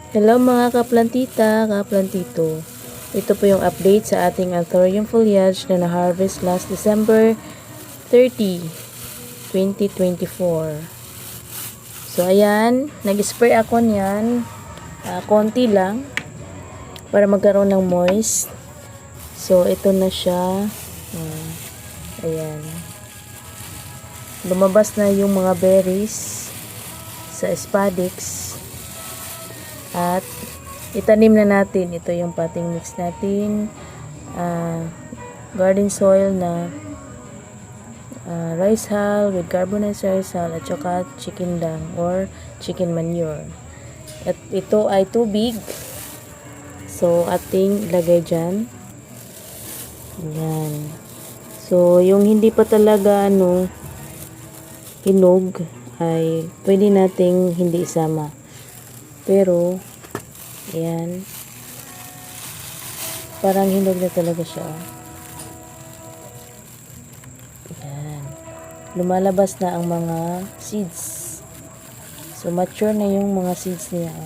Hello mga kaplantita, kaplantito. Ito po yung update sa ating anthurium foliage na na-harvest last December 30, 2024. So ayan, nag-spray ako niyan, konti lang para magkaroon ng moist. So ito na siya. Ayan. Lumabas na yung mga berries sa spadix. At itanim na natin. Ito yung potting mix natin. Garden soil na rice hull with carbonized rice hull at saka chicken dung or chicken manure. At ito ay tubig. So, ating ilagay dyan. Ayan. So, yung hindi pa talaga hinog ay pwede nating hindi isama. Pero, ayan. Parang hinog na talaga siya. Ayan. Lumalabas na ang mga seeds. So, mature na yung mga seeds niya.